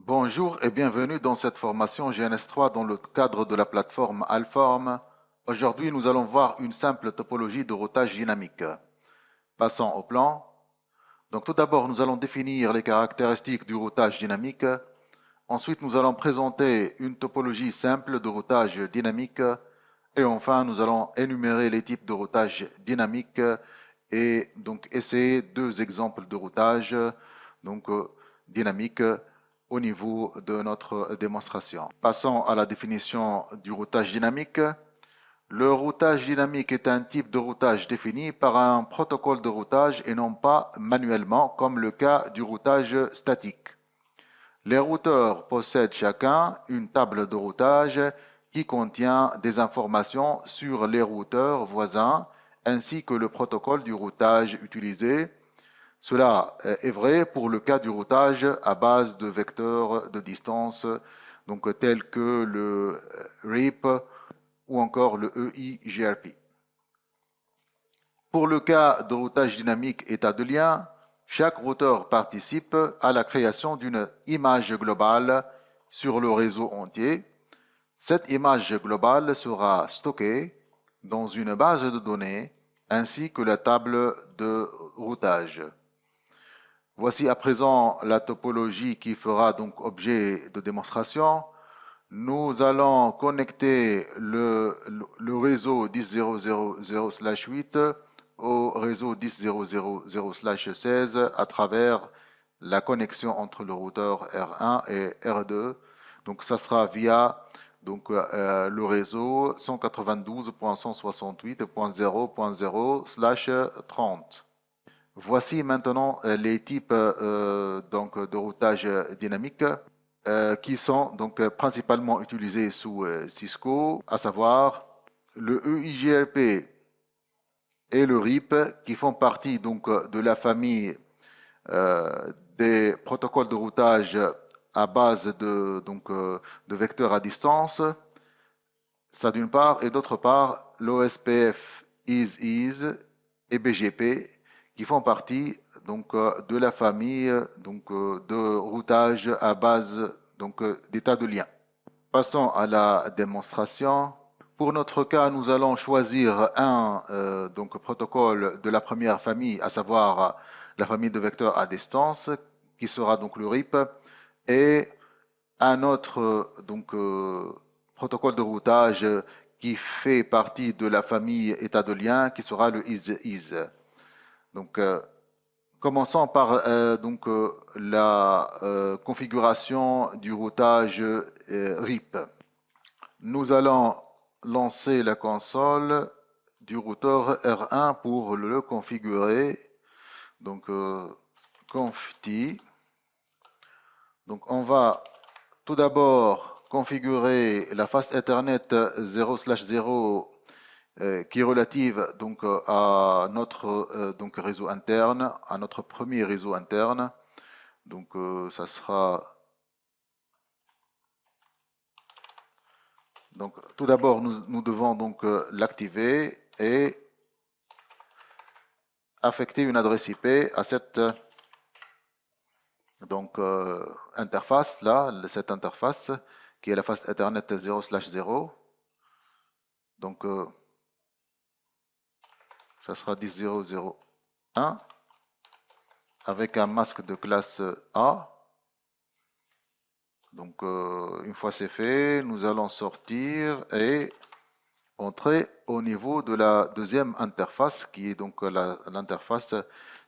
Bonjour et bienvenue dans cette formation GNS3 dans le cadre de la plateforme Alform. Aujourd'hui, nous allons voir une simple topologie de routage dynamique. Passons au plan. Donc tout d'abord, nous allons définir les caractéristiques du routage dynamique. Ensuite, nous allons présenter une topologie simple de routage dynamique. Et enfin, nous allons énumérer les types de routage dynamique et donc essayer deux exemples de routage dynamique au niveau de notre démonstration. Passons à la définition du routage dynamique. Le routage dynamique est un type de routage défini par un protocole de routage et non pas manuellement, comme le cas du routage statique. Les routeurs possèdent chacun une table de routage qui contient des informations sur les routeurs voisins ainsi que le protocole du routage utilisé. Cela est vrai pour le cas du routage à base de vecteurs de distance, donc tels que le RIP ou encore le EIGRP. Pour le cas de routage dynamique état de lien, chaque routeur participe à la création d'une image globale sur le réseau entier. Cette image globale sera stockée dans une base de données ainsi que la table de routage. Voici à présent la topologie qui fera donc objet de démonstration. Nous allons connecter le réseau 10.0.0.0/8 au réseau 10.0.0.0/16 à travers la connexion entre le routeur R1 et R2. Donc ça sera via le réseau 192.168.0.0/30. Voici maintenant les types de routage dynamique qui sont principalement utilisés sous Cisco, à savoir le EIGRP et le RIP qui font partie de la famille des protocoles de routage à base de vecteurs à distance. Ça d'une part, et d'autre part, l'OSPF is et BGP qui font partie de la famille de routage à base d'état de lien. Passons à la démonstration. Pour notre cas, nous allons choisir un protocole de la première famille, à savoir la famille de vecteurs à distance, qui sera donc le RIP, et un autre protocole de routage qui fait partie de la famille état de lien, qui sera le is. Donc, commençons par la configuration du routage RIP. Nous allons lancer la console du routeur R1 pour le configurer. Donc, conft. Donc, on va tout d'abord configurer la face Ethernet 0/0 qui est relative à notre réseau interne, à notre premier réseau interne. Donc ça sera tout d'abord nous devons l'activer et affecter une adresse IP à cette interface là, cette interface qui est la face Ethernet 0/0. Donc ça sera 10.0.0.1 avec un masque de classe A. Donc une fois c'est fait, nous allons sortir et entrer au niveau de la deuxième interface qui est donc l'interface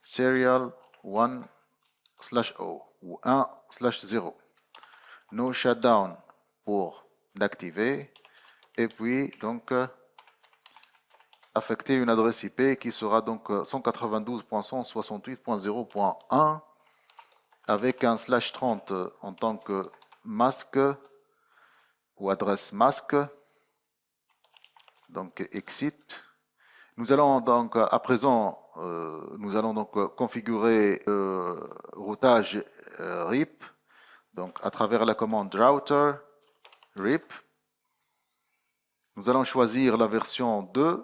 serial 1/O ou 1/0. No shutdown pour l'activer et puis affecter une adresse IP qui sera donc 192.168.0.1 avec un /30 en tant que masque ou adresse masque. Donc exit. Nous allons donc à présent configurer le routage RIP donc à travers la commande router RIP. Nous allons choisir la version 2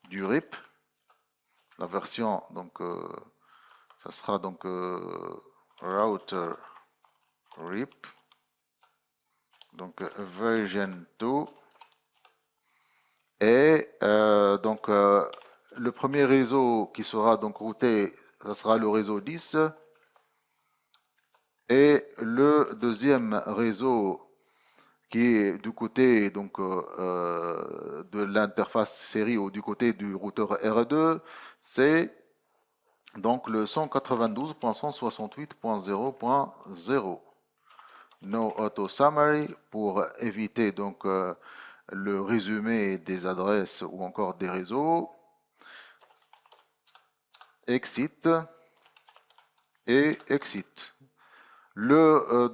du RIP. La version ça sera router RIP, donc version 2, et donc le premier réseau qui sera donc routé, ce sera le réseau 10, et le deuxième réseau qui est du côté donc de l'interface série ou du côté du routeur R2, c'est donc le 192.168.0.0. No auto summary pour éviter donc le résumé des adresses ou encore des réseaux. Exit et exit. Le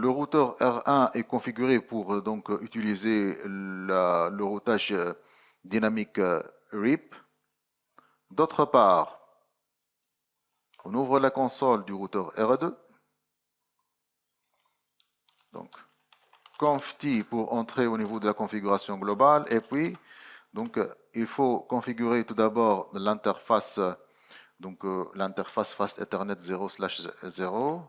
routeur R1 est configuré pour donc utiliser le routage dynamique RIP. D'autre part, on ouvre la console du routeur R2. Donc, conft pour entrer au niveau de la configuration globale. Et puis, donc, il faut configurer tout d'abord l'interface, donc l'interface Fast Ethernet 0/0.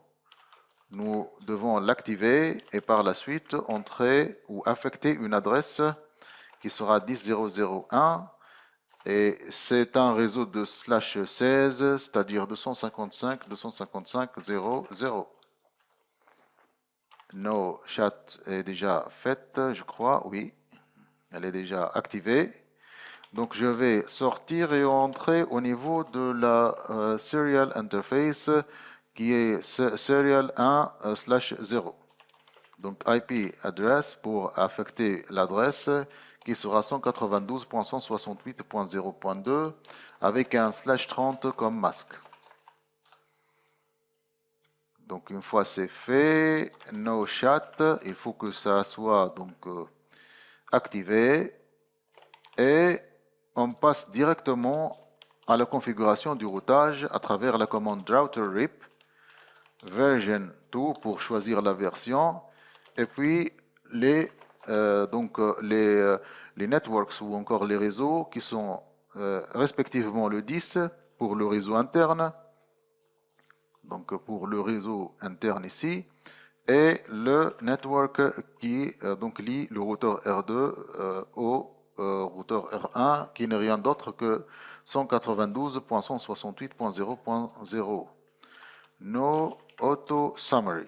Nous devons l'activer et par la suite entrer ou affecter une adresse qui sera 10.0.0.1 et c'est un réseau de /16, c'est-à-dire 255.255.0.0. No chat est déjà faite, je crois, oui, elle est déjà activée. Donc je vais sortir et entrer au niveau de la serial interface qui est serial 1/0. Donc IP address pour affecter l'adresse qui sera 192.168.0.2 avec un /30 comme masque. Donc une fois c'est fait, no chat, il faut que ça soit donc activé et on passe directement à la configuration du routage à travers la commande router rip version 2 pour choisir la version et puis les networks ou encore les réseaux qui sont respectivement le 10 pour le réseau interne, donc pour le réseau interne ici, et le network qui donc lie le routeur R2 au routeur R1 qui n'est rien d'autre que 192.168.0.0. No auto summary.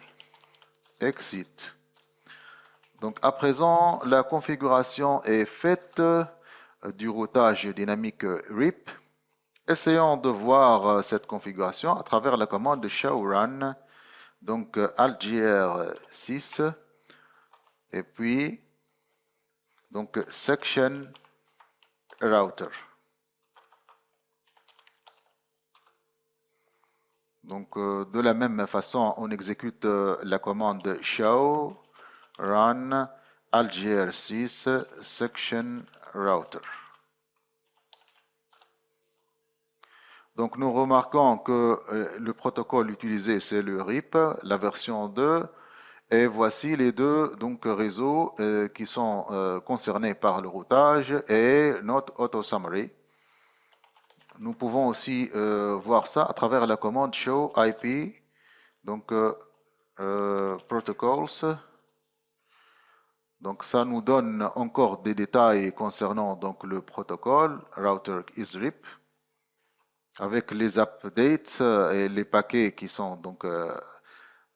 Exit. Donc à présent, la configuration est faite du routage dynamique RIP. Essayons de voir cette configuration à travers la commande showrun. Donc altgr6 et puis donc section router. Donc de la même façon, on exécute la commande show run altgr6 section router. Donc nous remarquons que le protocole utilisé c'est le RIP, la version 2, et voici les deux donc réseaux qui sont concernés par le routage et notre auto summary. Nous pouvons aussi voir ça à travers la commande show IP, donc protocols. Donc ça nous donne encore des détails concernant donc le protocole router is RIP avec les updates et les paquets qui sont donc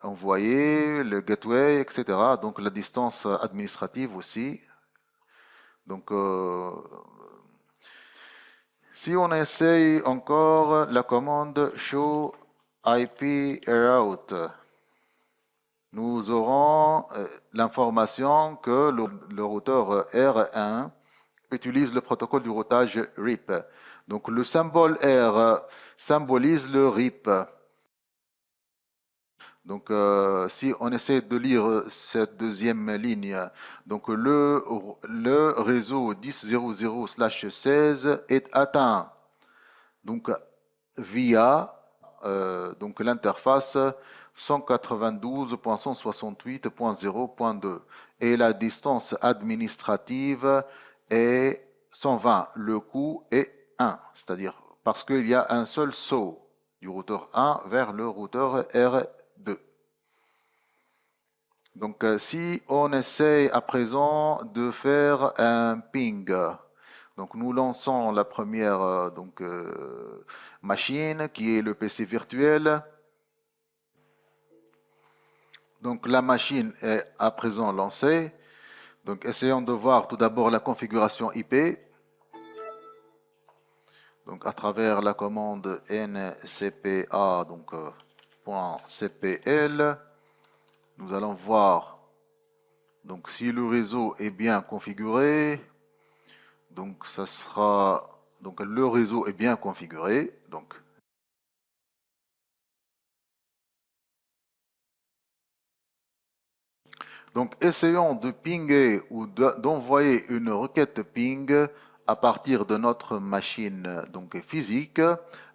envoyés, le gateway, etc. Donc la distance administrative aussi. Donc si on essaye encore la commande show IP route, nous aurons l'information que le routeur R1 utilise le protocole du routage RIP. Donc le symbole R symbolise le RIP. Donc si on essaie de lire cette deuxième ligne, donc le réseau 10.0.0/16 est atteint donc via donc l'interface 192.168.0.2 et la distance administrative est 120. Le coût est 1, c'est-à-dire parce qu'il y a un seul saut du routeur 1 vers le routeur R2. Donc, si on essaie à présent de faire un ping, donc nous lançons la première machine qui est le PC virtuel. Donc, la machine est à présent lancée. Donc, essayons de voir tout d'abord la configuration IP. Donc, à travers la commande ncpa, donc .cpl, nous allons voir donc si le réseau est bien configuré. Donc, ça sera donc le réseau est bien configuré. Donc, essayons de pinguer ou d'envoyer une requête ping à partir de notre machine donc physique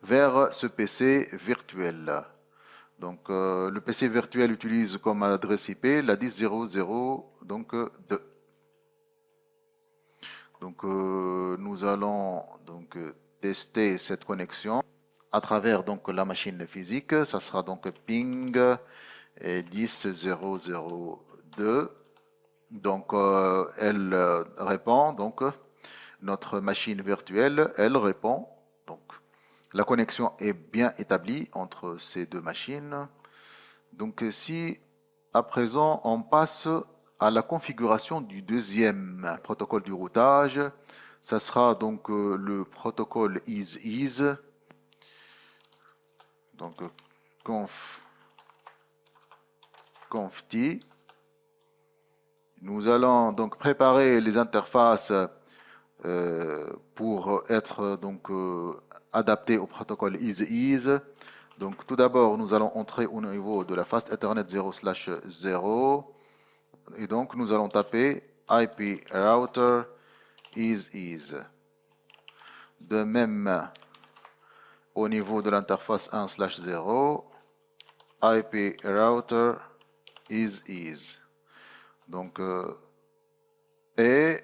vers ce PC virtuel. Donc, le PC virtuel utilise comme adresse IP la 10.0.0 2. Donc, nous allons donc tester cette connexion à travers donc la machine physique. Ça sera donc ping 10.0.0.2. Donc, elle répond. Donc, notre machine virtuelle, elle répond. Donc, la connexion est bien établie entre ces deux machines. Donc, si à présent on passe à la configuration du deuxième protocole du routage, ça sera donc le protocole is. Donc, conft. Nous allons donc préparer les interfaces pour être donc adaptées au protocole is. Donc tout d'abord, nous allons entrer au niveau de la face Ethernet 0/0 et donc nous allons taper IP router is. De même, au niveau de l'interface 1/0, IP router is. Donc, et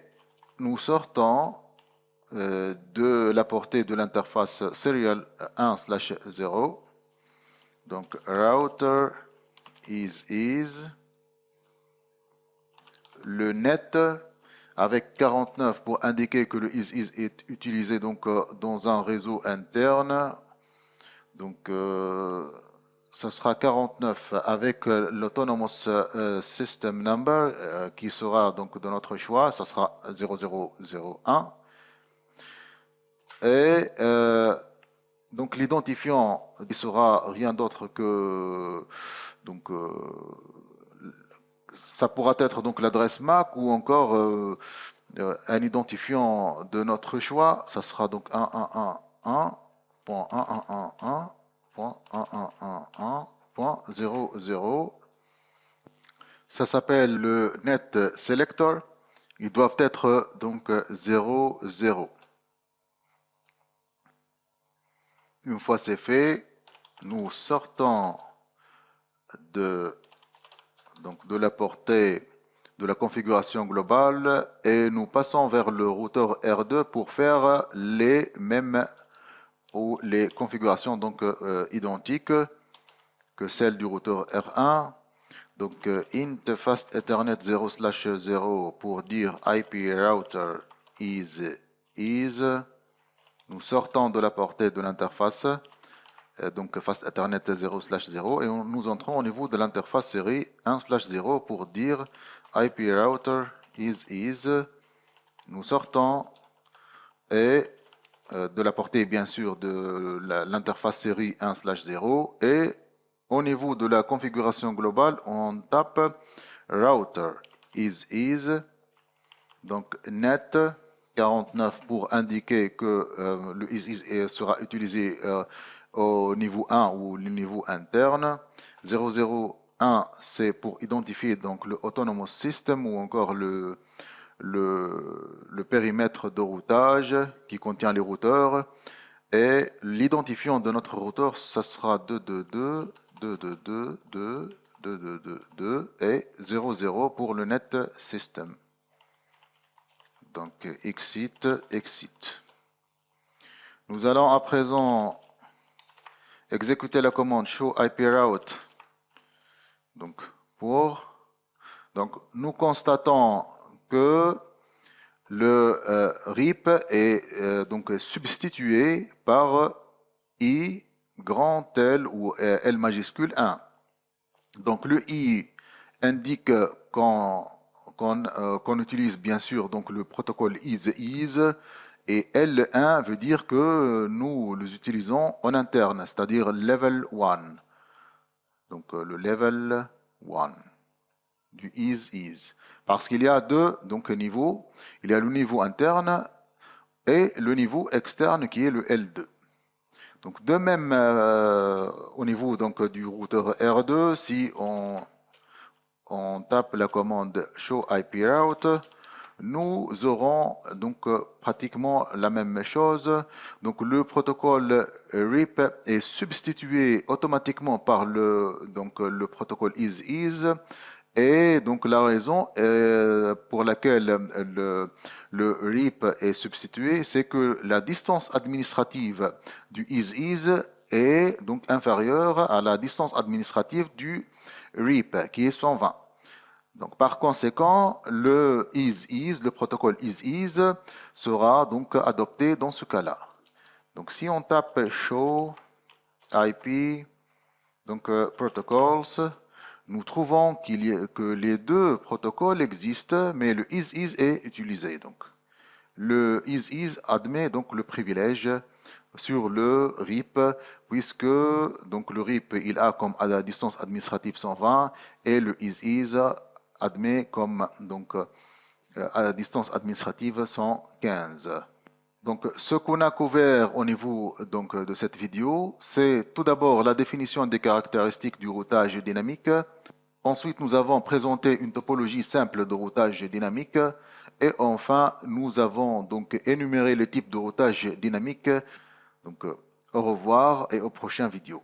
nous sortons de la portée de l'interface serial 1/0. Donc, router is. Le net avec 49 pour indiquer que le is est utilisé donc dans un réseau interne. Donc, ça sera 49 avec l'autonomous system number qui sera donc de notre choix. Ça sera 0001. Et donc l'identifiant ne sera rien d'autre que donc ça pourra être donc l'adresse MAC ou encore un identifiant de notre choix. Ça sera donc 1.1.1.1.1.1.1.0.0. Ça s'appelle le net selector. Ils doivent être donc 0.0. Une fois c'est fait, nous sortons de la portée de la configuration globale et nous passons vers le routeur R2 pour faire les mêmes ou les configurations donc identiques que celles du routeur R1. Donc int fast ethernet 0/0 pour dire IP router is. Nous sortons de la portée de l'interface donc fast ethernet 0/0 et nous entrons au niveau de l'interface série 1/0 pour dire IP router is. Nous sortons et de la portée bien sûr de l'interface série 1/0 et au niveau de la configuration globale on tape router is. Donc net 49 pour indiquer que le is sera utilisé au niveau 1 ou le niveau interne. 001 c'est pour identifier donc le autonomous system ou encore le périmètre de routage qui contient les routeurs. Et l'identifiant de notre routeur, ça sera 222, 222, 222 et 00 pour le net system. Donc exit. Nous allons à présent exécuter la commande show IP route. Donc pour Donc, nous constatons que le RIP est donc substitué par I grand L ou L majuscule 1. Donc, le I indique qu'on utilise bien sûr donc le protocole is et L1 veut dire que nous les utilisons en interne, c'est-à-dire level 1. Donc le level 1 du is. Parce qu'il y a deux donc, niveaux. Il y a le niveau interne et le niveau externe qui est le L2. Donc de même au niveau donc, du routeur R2, si on tape la commande show IP route, nous aurons donc pratiquement la même chose. Donc le protocole RIP est substitué automatiquement par le protocole is. Et donc la raison pour laquelle le RIP est substitué, c'est que la distance administrative du is est donc inférieure à la distance administrative du RIP, qui est 120. Donc, par conséquent, le protocole is sera donc adopté dans ce cas-là. Donc, si on tape show IP, donc protocols, nous trouvons que les deux protocoles existent, mais le is est utilisé. Donc, le is admet donc le privilège sur le RIP, puisque donc le RIP il a comme à la distance administrative 120 et le is admet comme donc à la distance administrative 115. Donc, ce qu'on a couvert au niveau donc, de cette vidéo, c'est tout d'abord la définition des caractéristiques du routage dynamique. Ensuite, nous avons présenté une topologie simple de routage dynamique. Et enfin, nous avons donc énuméré les types de routage dynamique. Donc, au revoir et aux prochaines vidéos.